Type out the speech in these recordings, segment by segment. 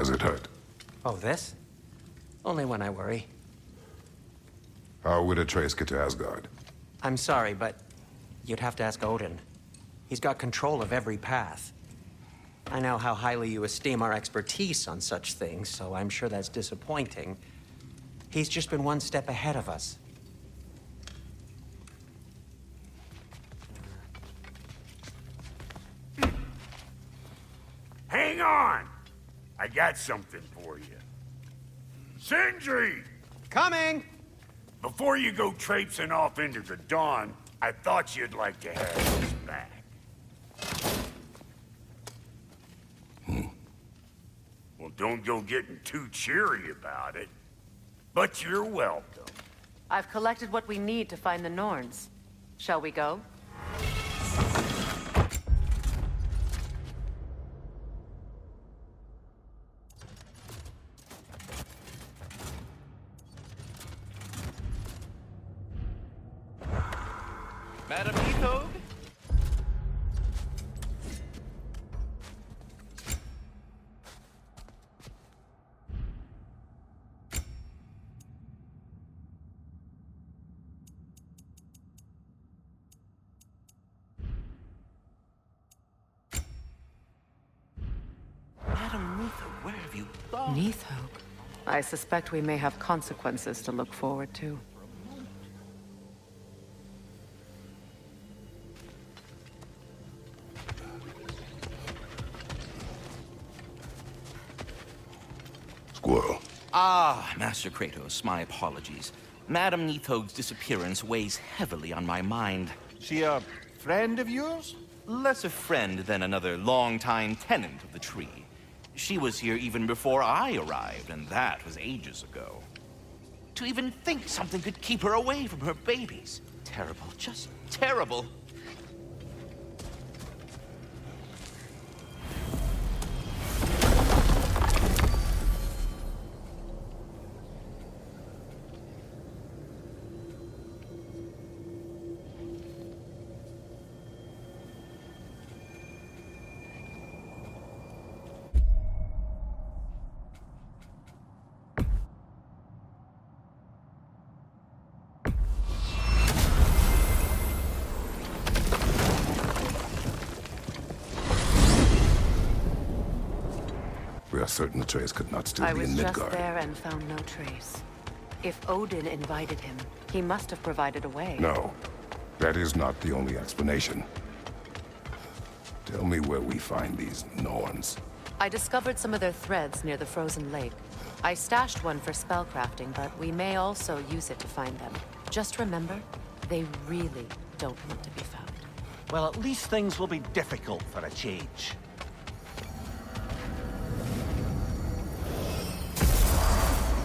Does it hurt? Oh, this? Only when I worry. How would a trace get to Asgard? I'm sorry, but you'd have to ask Odin. He's got control of every path. I know how highly you esteem our expertise on such things, so I'm sure that's disappointing. He's just been one step ahead of us. Hang on! I got something for you. Sindri! Coming! Before you go traipsing off into the dawn, I thought you'd like to have this back. Well, don't go getting too cheery about it. But you're welcome. I've collected what we need to find the Norns. Shall we go? Madam Ethog? Madam Ethog, where have you gone? Neathog. I suspect we may have consequences to look forward to. Squirrel. Ah, Master Kratos, my apologies. Madam Neathog's disappearance weighs heavily on my mind. She a friend of yours? Less a friend than another longtime tenant of the tree. She was here even before I arrived, and that was ages ago. To even think something could keep her away from her babies. Terrible, just terrible. We are certain the trace could not still I be was in just Midgard. there and found no trace. If Odin invited him, he must have provided a way. No, that is not the only explanation. Tell me where we find these Norns. I discovered some of their threads near the frozen lake. I stashed one for spellcrafting, but we may also use it to find them. Just remember, they really don't want to be found. Well, at least things will be difficult for a change.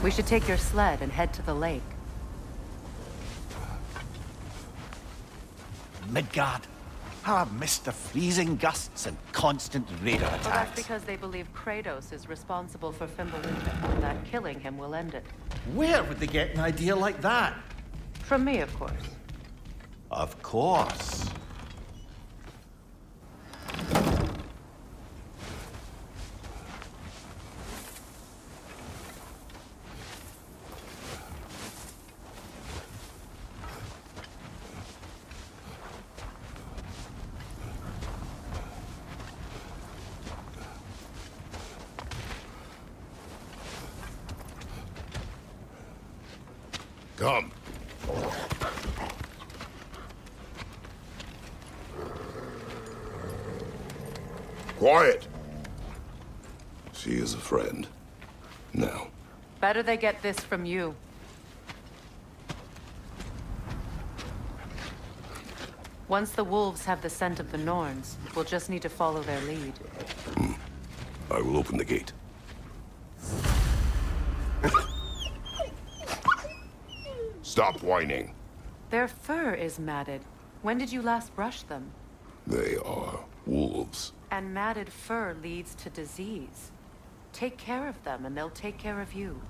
We should take your sled and head to the lake. Midgard. How I missed the freezing gusts and constant raider Well, that's attacks. because they believe Kratos is responsible for Fimbulwinter, and that killing him will end it. Where would they get an idea like that? From me, of course. Of course. Come. Quiet. She is a friend. Now. Better they get this from you. Once the wolves have the scent of the Norns, we'll just need to follow their lead. I will open the gate. Stop whining. Their fur is matted. When did you last brush them? They are wolves. And matted fur leads to disease. Take care of them, and they'll take care of you.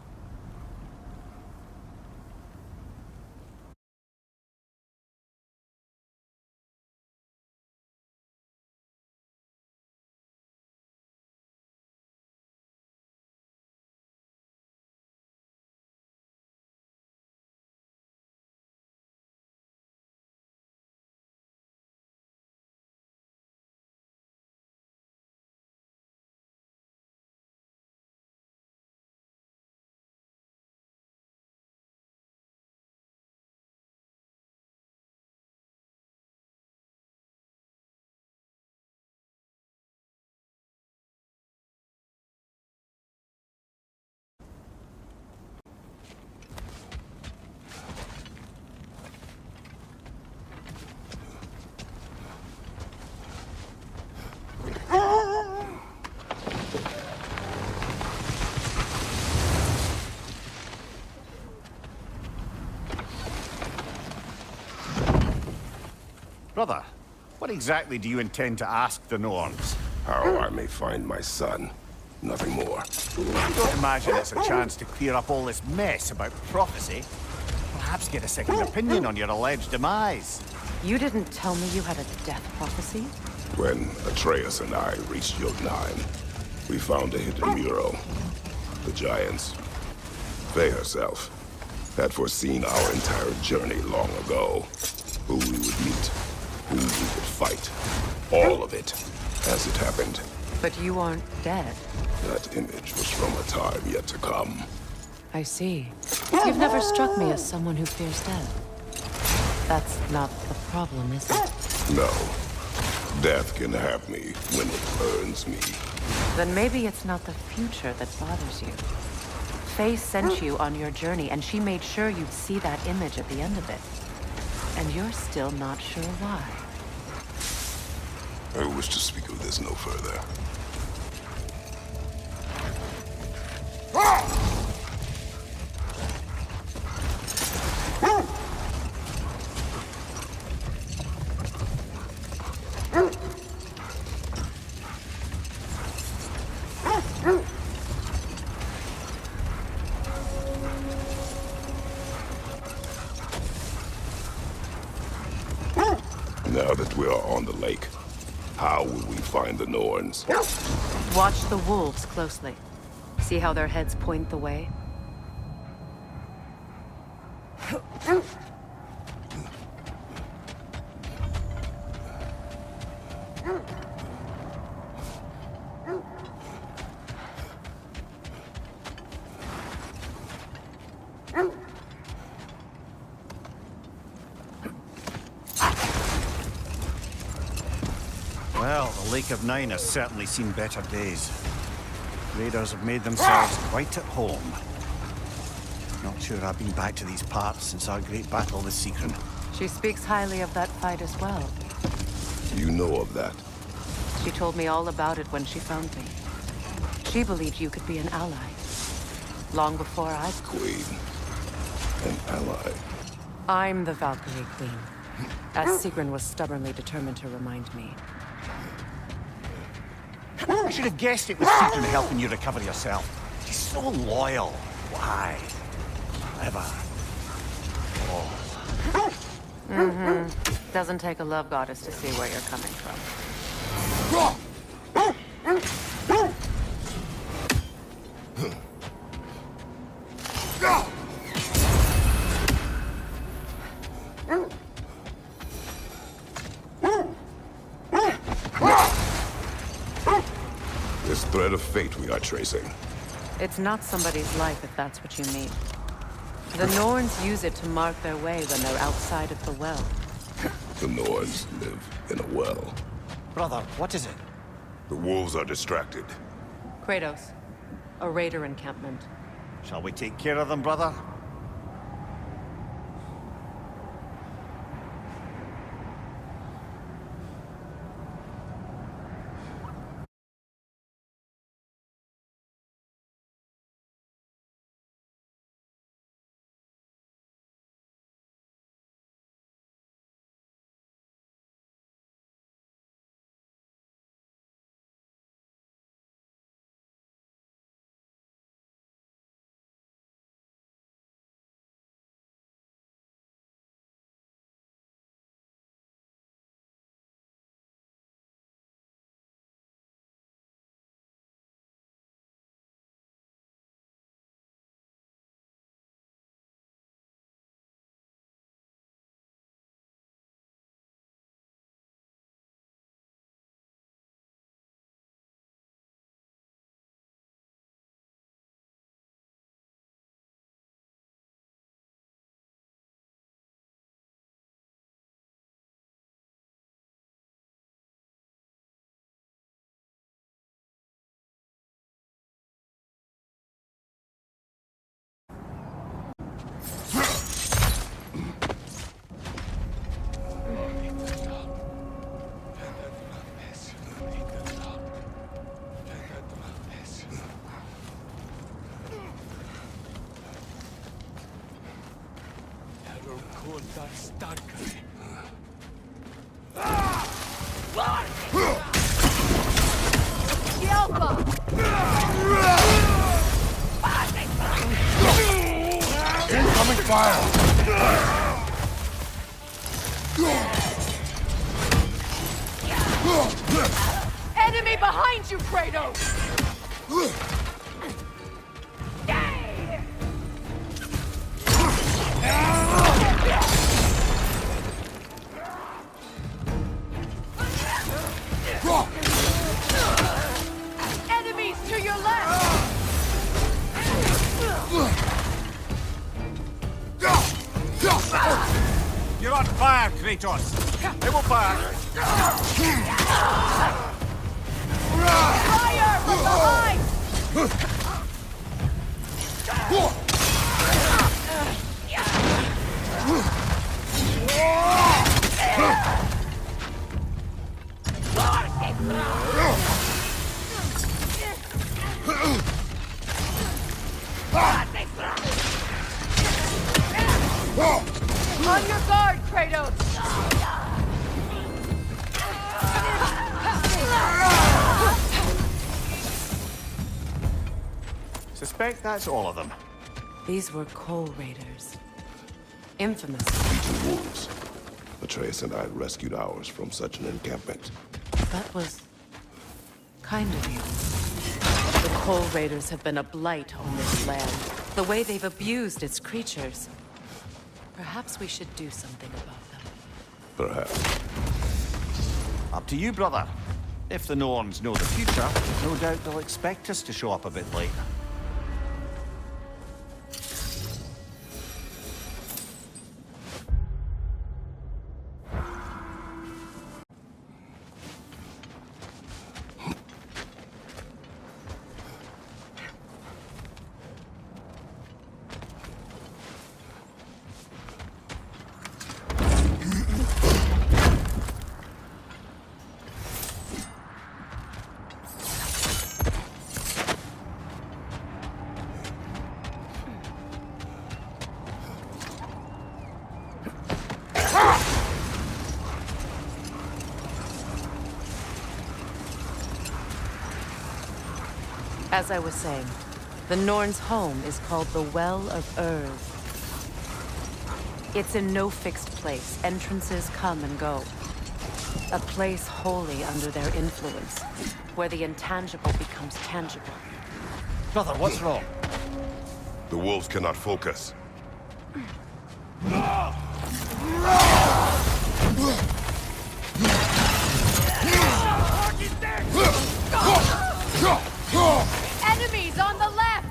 Brother, what exactly do you intend to ask the Norns? How I may find my son. Nothing more. I don't imagine it's a chance to clear up all this mess about prophecy. Perhaps get a second opinion on your alleged demise. You didn't tell me you had a death prophecy? When Atreus and I reached Jotunheim, we found a hidden mural. The Giants, Faye herself, had foreseen our entire journey long ago. Who we would meet, who we would fight. All of it, as it happened. But you aren't dead. That image was from a time yet to come. I see. You've never struck me as someone who fears death. That's not the problem, is it? No. Death can have me when it burns me. Then maybe it's not the future that bothers you. Faye sent you on your journey, and she made sure you'd see that image at the end of it. And you're still not sure why. I wish to speak of this no further. Now that we are on the lake, how will we find the Norns? Watch the wolves closely. See how their heads point the way? Well, the Lake of Nine has certainly seen better days. Raiders have made themselves quite at home. Not sure I've been back to these parts since our great battle with Seacron. She speaks highly of that fight as well. You know of that? She told me all about it when she found me. She believed you could be an ally. Long before I... Queen. An ally. I'm the Valkyrie Queen. As Seacron was stubbornly determined to remind me. I should have guessed it was Seacron helping you recover yourself. She's so loyal. Why? Clever. Oh. Doesn't take a love goddess to see where you're coming from. This thread of fate we are tracing. It's not somebody's life, if that's what you mean. The Norns use it to mark their way when they're outside of the well. The Norns live in a well. Brother, what is it? The wolves are distracted. Kratos, a raider encampment. Shall we take care of them, brother? Enemy behind you, Kratos! Enemies to your left! You're on fire, Kratos! They will fire! Fire from behind! On your guard, Kratos! Suspect that's all of them. These were Coal Raiders. Infamous. Legion wolves. Atreus and I rescued ours from such an encampment. That was kind of you. The Coal Raiders have been a blight on this land. The way they've abused its creatures. Perhaps we should do something about them. Perhaps. Up to you, brother. If the Norns know the future, no doubt they'll expect us to show up a bit late. As I was saying, the Norns' home is called the Well of Urd. It's in no fixed place. Entrances come and go. A place wholly under their influence, where the intangible becomes tangible. Brother, what's wrong? The wolves cannot focus. Enemies on the left!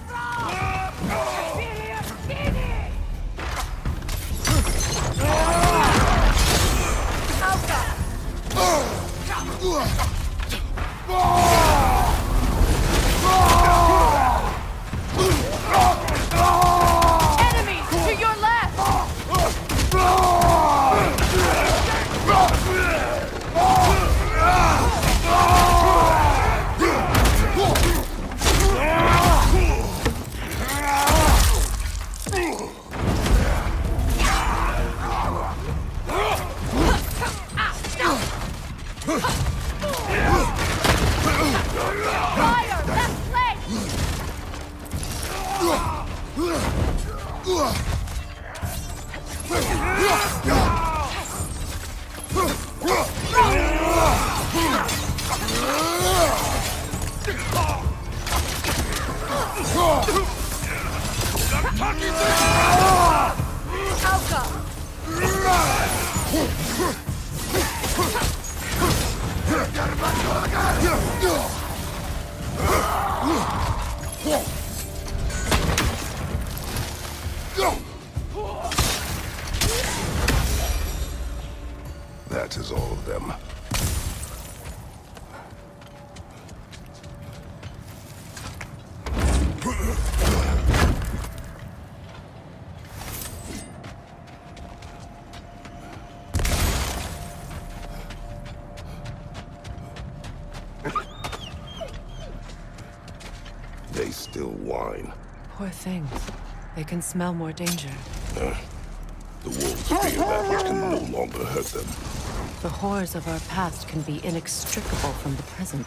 Enemies to your left! Fire! Left leg! That is all of them. They still whine. Poor things. They can smell more danger. The wolves fear that which can no longer hurt them. The horrors of our past can be inextricable from the present.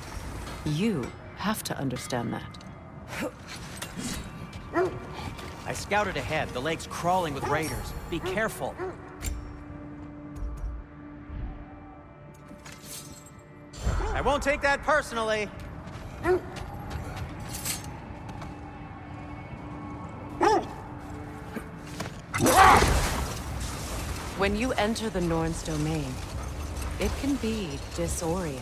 You have to understand that. I scouted ahead. The lake's crawling with raiders. Be careful. I won't take that personally. When you enter the Norn's domain, it can be disorienting.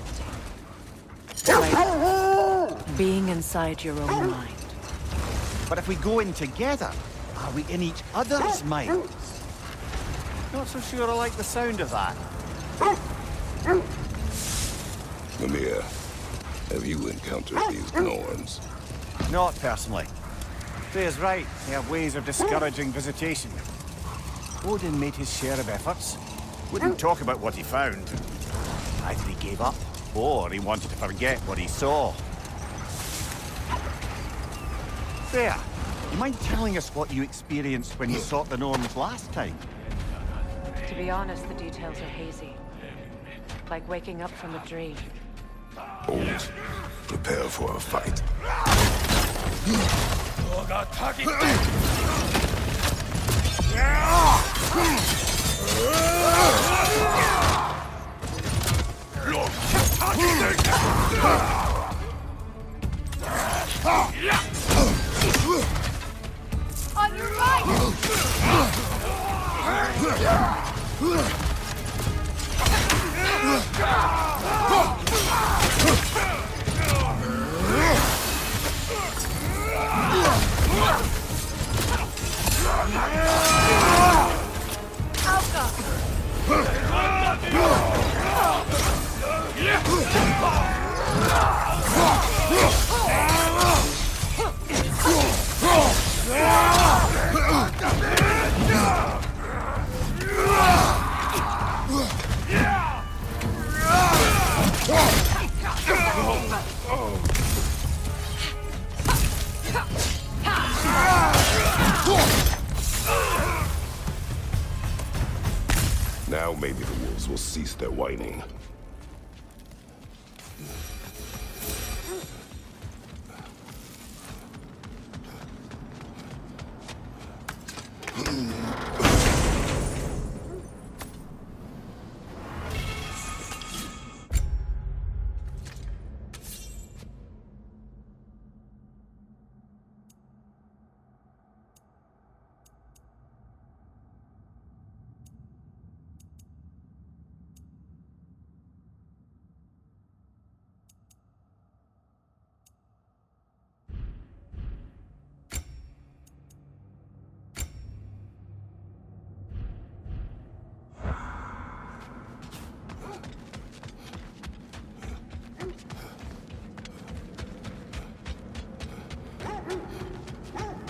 Like being inside your own mind. But if we go in together, are we in each other's minds? Not so sure I like the sound of that. Mimir, have you encountered these Norns? Not personally. Freya's right. They have ways of discouraging visitation. Odin made his share of efforts. Wouldn't talk about what he found. Either he gave up, or he wanted to forget what he saw. Freya, you mind telling us what you experienced when you sought the Norns last time? To be honest, the details are hazy. Like waking up from a dream. Old, prepare for a fight. On your right! Now maybe the wolves will cease their whining.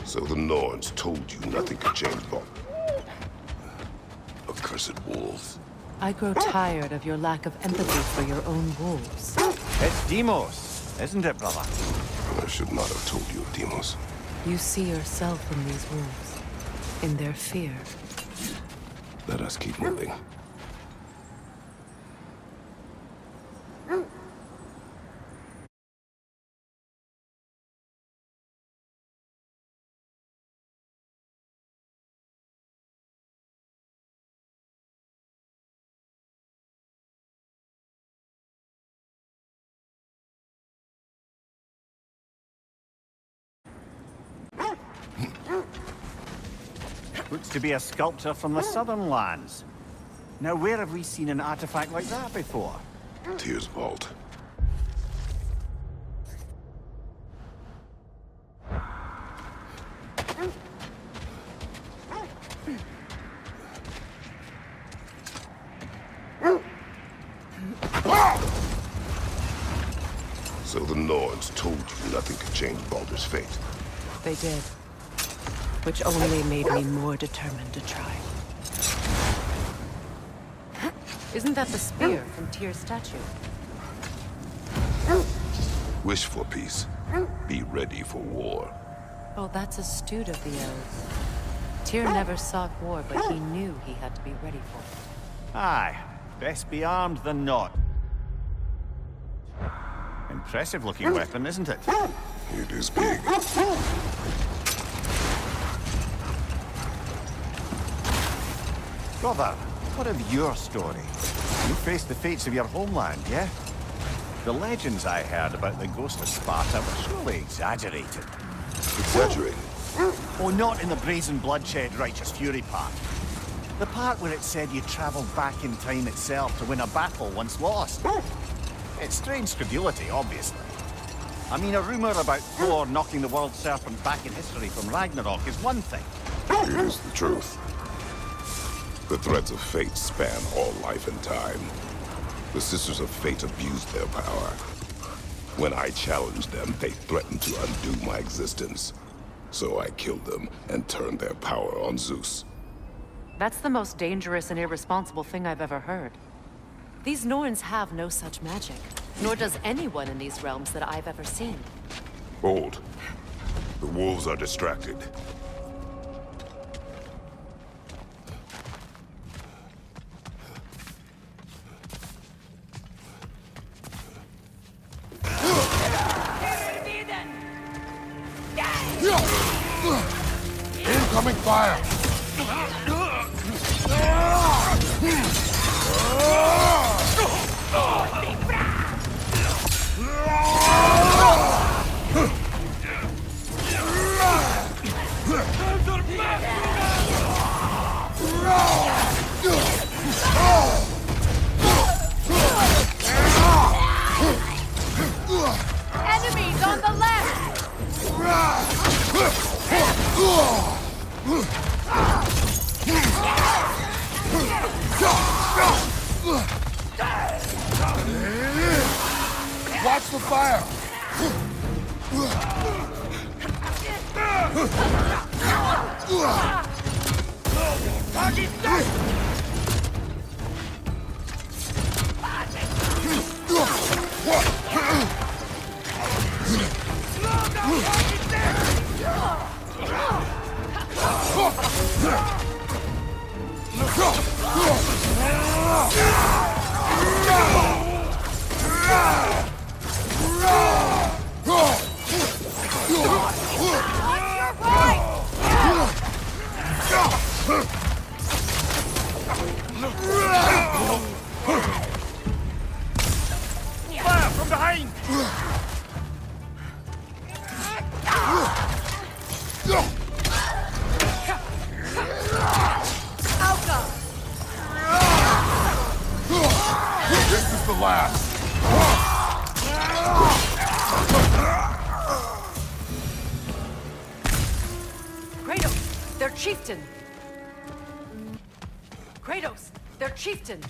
So the Norns told you nothing could change Bob. Accursed wolves. I grow tired of your lack of empathy for your own wolves. It's Demos, isn't it, brother? I should not have told you, Demos. You see yourself in these wolves. In their fear. Let us keep moving. Looks to be a sculpture from the southern lands. Now, where have we seen an artifact like that before? Tyr's vault. So the Norns told you nothing could change Baldur's fate. They did. Which only made me more determined to try. Isn't that the spear from Tyr's statue? Wish for peace. Be ready for war. Oh, that's astute of the elves. Tyr never sought war, but he knew he had to be ready for it. Aye, best be armed than not. Impressive looking weapon, isn't it? It is big. Brother, what of your story? You faced the fates of your homeland, yeah? The legends I heard about the ghost of Sparta were surely exaggerated. Exaggerated? Oh, not in the brazen bloodshed righteous fury part. The part where it said you travelled back in time itself to win a battle once lost. It's strange credulity, obviously. I mean, a rumour about Thor knocking the world serpent back in history from Ragnarök is one thing. It is the truth. The threads of fate span all life and time. The Sisters of Fate abused their power. When I challenged them, they threatened to undo my existence. So I killed them and turned their power on Zeus. That's the most dangerous and irresponsible thing I've ever heard. These Norns have no such magic, nor does anyone in these realms that I've ever seen. Hold. The wolves are distracted. Incoming fire! Enemies on the left! Watch the fire! Fire from behind! This is the last! Kratos, their chieftain! Kratos, their chieftain!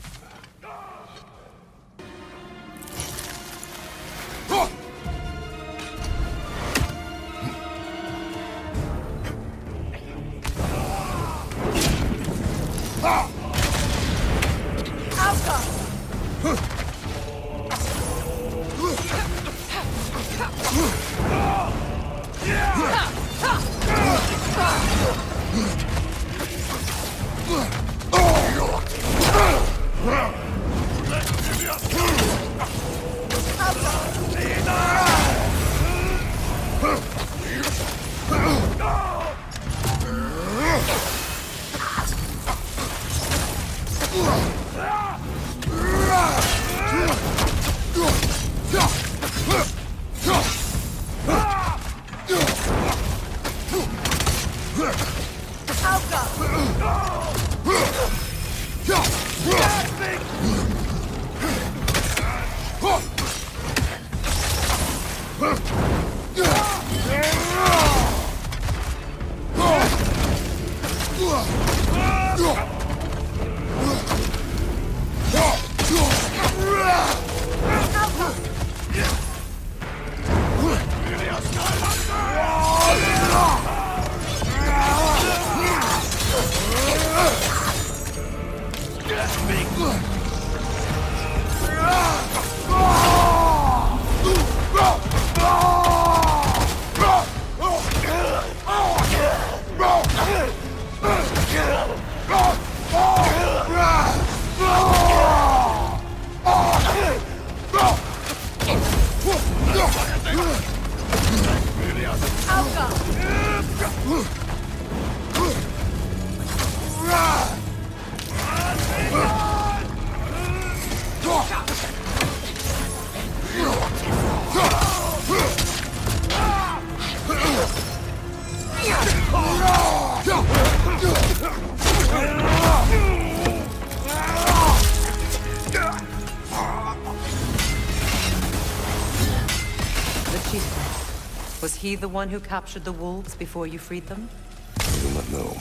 Chieftain, was he the one who captured the wolves before you freed them? I do not know.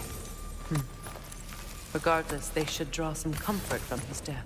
Regardless, they should draw some comfort from his death.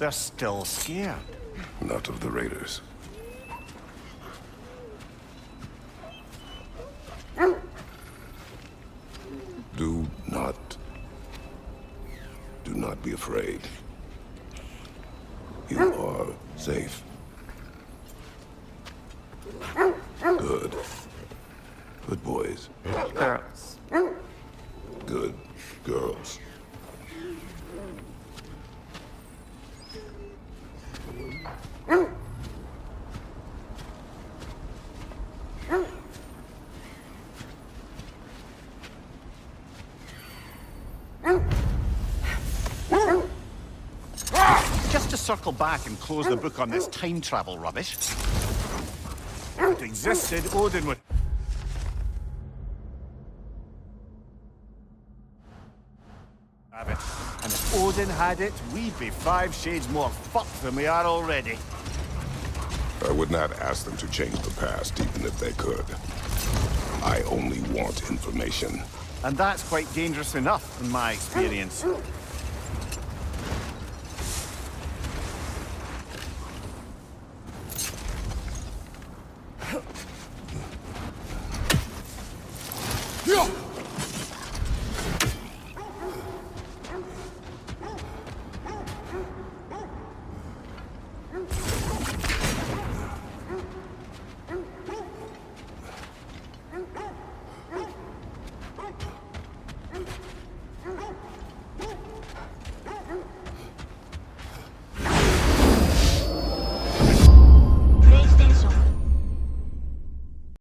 They're still scared. Not of the raiders. Do not be afraid. You are safe. Good. Good boys. Girls. Good girls. Just to circle back and close the book on this time travel rubbish. If it existed, Odin would... have it. And if Odin had it, we'd be 5 shades more fucked than we are already. I would not ask them to change the past, even if they could. I only want information. And that's quite dangerous enough, in my experience.